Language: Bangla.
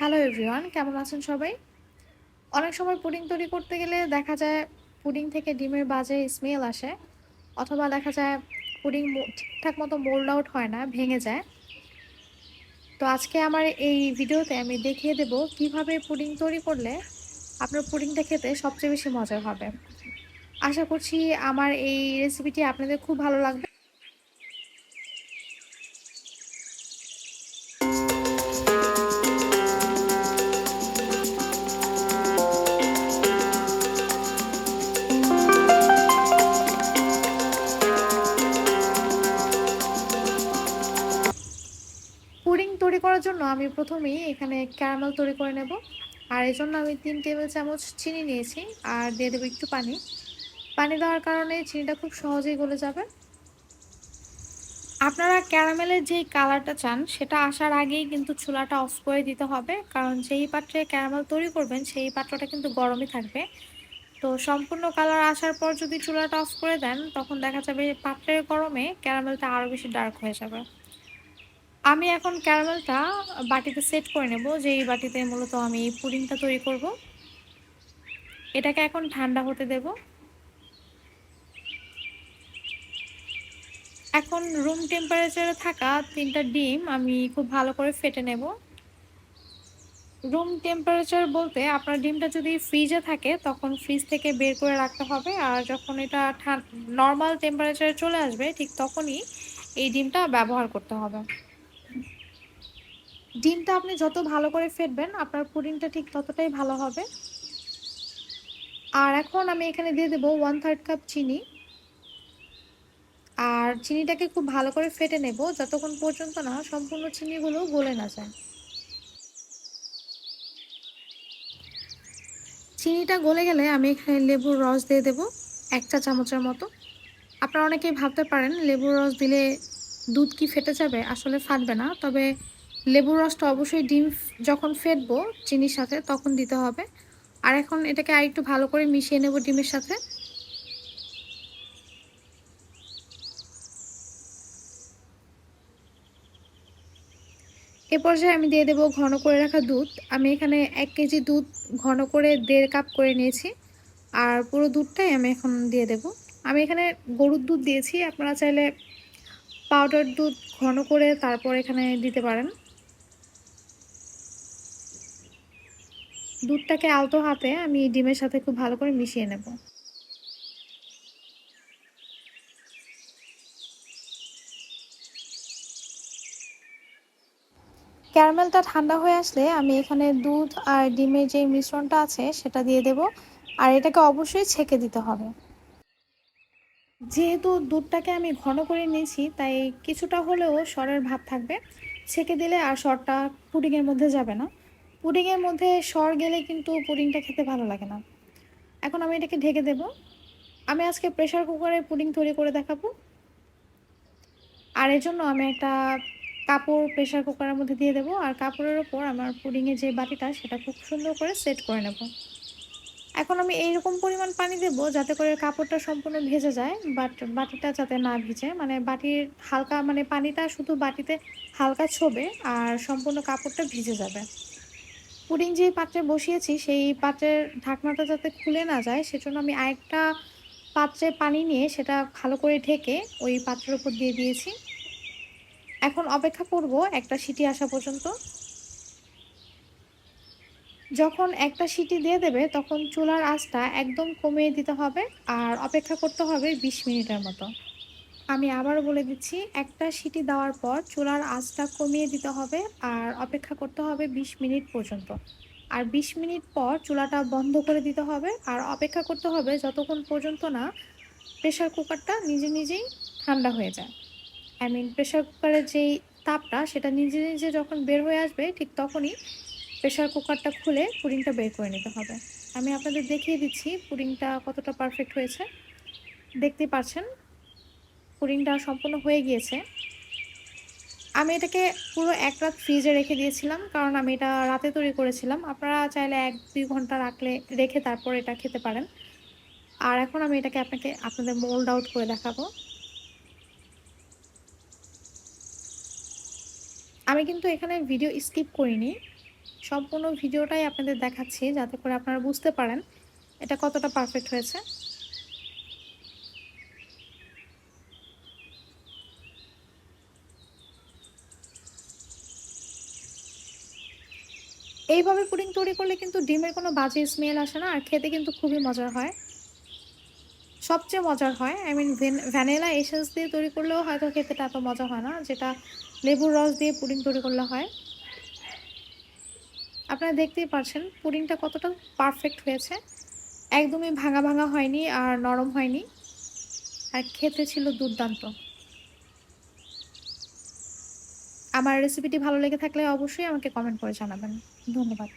হ্যালো এভরিওয়ান, কেমন আছেন সবাই? অনেক সময় পুডিং তৈরি করতে গেলে দেখা যায় পুডিং থেকে ডিমের বাজে স্মেল আসে, অথবা দেখা যায় পুডিং ঠিকঠাক মতো মোল্ড আউট হয় না, ভেঙে যায়। তো আজকে আমার এই ভিডিওতে আমি দেখিয়ে দেব কিভাবে পুডিং তৈরি করলে আপনার পুডিংটা খেতে সবচেয়ে বেশি মজার হবে। আশা করছি আমার এই রেসিপিটি আপনাদের খুব ভালো লাগবে। পুডিং তৈরি করার জন্য আমি প্রথমেই এখানে ক্যারামেল তৈরি করে নেব। আর এর জন্য আমি 3 টেবিল চামচ চিনি নিয়েছি, আর দিয়ে দেবো একটু পানি। পানি দেওয়ার কারণে চিনিটা খুব সহজেই গলে যাবে। আপনারা ক্যারামেলের যেই কালারটা চান সেটা আসার আগেই কিন্তু চুলাটা অফ করে দিতে হবে, কারণ যেই পাত্রে ক্যারামেল তৈরি করবেন সেই পাত্রটা কিন্তু গরমই থাকবে। তো সম্পূর্ণ কালার আসার পর যদি চুলাটা অফ করে দেন, তখন দেখা যাবে পাত্রের গরমে ক্যারামেলটা আরও বেশি ডার্ক হয়ে যাবে। আমি এখন ক্যারামেলটা বাটিতে সেট করে নেব, যেই বাটিতে মূলত আমি পুডিংটা তৈরি করব। এটাকে এখন ঠান্ডা হতে দেব। এখন রুম টেম্পারেচারে থাকা 3টা ডিম আমি খুব ভালো করে ফেটে নেব। রুম টেম্পারেচার বলতে আপনার ডিমটা যদি ফ্রিজে থাকে তখন ফ্রিজ থেকে বের করে রাখতে হবে, আর যখন এটা নর্মাল টেম্পারেচারে চলে আসবে ঠিক তখনই এই ডিমটা ব্যবহার করতে হবে। ডিমটা আপনি যত ভালো করে ফেটবেন আপনার পুডিংটা ঠিক ততটাই ভালো হবে। আর এখন আমি এখানে দিয়ে দেবো 1/3 কাপ চিনি। আর চিনিটাকে খুব ভালো করে ফেটে নেব যতক্ষণ পর্যন্ত না সম্পূর্ণ চিনিগুলো গলে না যায়। চিনিটা গলে গেলে আমি এখানে লেবুর রস দিয়ে দেবো 1 চা চামচের মতো। আপনারা অনেকেই ভাবতে পারেন লেবুর রস দিলে দুধ কি ফেটে যাবে? আসলে ফাটবে না, তবে লেবুর রসটা অবশ্যই ডিম যখন ফেটবো চিনির সাথে তখন দিতে হবে। আর এখন এটাকে আরেকটু ভালো করে মিশিয়ে নেব ডিমের সাথে। এ পর্যায়ে আমি দিয়ে দেবো ঘন করে রাখা দুধ। আমি এখানে 1 কেজি দুধ ঘন করে 1.5 কাপ করে নিয়েছি, আর পুরো দুধটাই আমি এখন দিয়ে দেব। আমি এখানে গরুর দুধ দিয়েছি, আপনারা চাইলে পাউডার দুধ ঘন করে তারপর এখানে দিতে পারেন। দুধটাকে আলতো হাতে আমি ডিমের সাথে খুব ভালো করে মিশিয়ে নেব। ক্যারামেলটা ঠান্ডা হয়ে আসলে আমি এখানে দুধ আর ডিমের যে মিশ্রণটা আছে সেটা দিয়ে দেব, আর এটাকে অবশ্যই ছেঁকে দিতে হবে। যেহেতু দুধটাকে আমি ঘন করে নিয়েছি তাই কিছুটা হলেও সরের ভাব থাকবে। ছেঁকে দিলে আর সরটা পুডিংয়ের মধ্যে যাবে না। পুডিংয়ের মধ্যে সর গেলে কিন্তু পুডিংটা খেতে ভালো লাগে না। এখন আমি এটাকে ঢেকে দেব। আমি আজকে প্রেসার কুকারে পুডিং তৈরি করে দেখাবো, আর এর জন্য আমি একটা কাপড় প্রেসার কুকারের মধ্যে দিয়ে দেবো, আর কাপড়ের ওপর আমার পুডিংয়ের যে বাটিটা সেটা খুব সুন্দর করে সেট করে নেব। এখন আমি এইরকম পরিমাণ পানি দেব যাতে করে কাপড়টা সম্পূর্ণ ভেজে যায়, বাট বাটিটা যাতে না ভিজে, মানে বাটির হালকা, মানে পানিটা শুধু বাটিতে হালকা ছোবে আর সম্পূর্ণ কাপড়টা ভিজে যাবে। পুডিং যে পাত্রে বসিয়েছি সেই পাত্রের ঢাকনাটা যাতে খুলে না যায় সেজন্য আমি আরেকটা পাত্রে পানি নিয়ে সেটা ভালো করে ঢেকে ওই পাত্রের উপর দিয়ে দিয়েছি। এখন অপেক্ষা করব একটা সিটি আসা পর্যন্ত। যখন একটা সিটি দিয়ে দেবে তখন চুলার আঁচটা একদম কমিয়ে দিতে হবে, আর অপেক্ষা করতে হবে 20 মিনিটের মতো। আমি আবারও বলে দিচ্ছি, একটা সিটি দেওয়ার পর চুলার আঁচটা কমিয়ে দিতে হবে আর অপেক্ষা করতে হবে 20 মিনিট পর্যন্ত। আর 20 মিনিট পর চুলাটা বন্ধ করে দিতে হবে আর অপেক্ষা করতে হবে যতক্ষণ পর্যন্ত না প্রেসার কুকারটা নিজে নিজেই ঠান্ডা হয়ে যায়। প্রেসার কুকারের যেই তাপটা সেটা নিজে নিজে যখন বের হয়ে আসবে ঠিক তখনই প্রেসার কুকারটা খুলে পুডিংটা বের করে নিতে হবে। আমি আপনাদের দেখিয়ে দিচ্ছি পুডিংটা কতটা পারফেক্ট হয়েছে। দেখতে পাচ্ছেন পুডিংটা সম্পূর্ণ হয়ে গিয়েছে। আমি এটাকে পুরো 1 রাত ফ্রিজে রেখে দিয়েছিলাম, কারণ আমি এটা রাতে তৈরি করেছিলাম। আপনারা চাইলে 1-2 ঘন্টা রেখে তারপর এটা খেতে পারেন। আর এখন আমি এটাকে আপনাদের মোল্ড আউট করে দেখাবো। আমি কিন্তু এখানে ভিডিও স্কিপ করিনি। সম্পূর্ণ ভিডিওটাই আপনাদের দেখাচ্ছি যাতে করে আপনারা বুঝতে পারেন এটা কতটা পারফেক্ট হয়েছে। এইভাবে পুডিং তৈরি করলে কিন্তু ডিমের কোনো বাজে স্মেল আসে না আর খেতে কিন্তু খুবই মজার হয়। সবচেয়ে মজার হয় আই মিন ভ্যানিলা এসেন্স দিয়ে তৈরি করলেও হয়তো খেতে এত মজা হয় না, যেটা লেবুর রস দিয়ে পুডিং তৈরি করলে হয়। আপনারা দেখতেই পারছেন পুডিংটা কতটা পারফেক্ট হয়েছে। একদমই ভাঙা, ভাঙা হয়নি আর নরম হয়নি। আর খেতে ছিল দুর্দান্ত। আমার রেসিপিটি ভালো লেগে থাকলে অবশ্যই আমাকে কমেন্ট করে জানাবেন। ধন্যবাদ।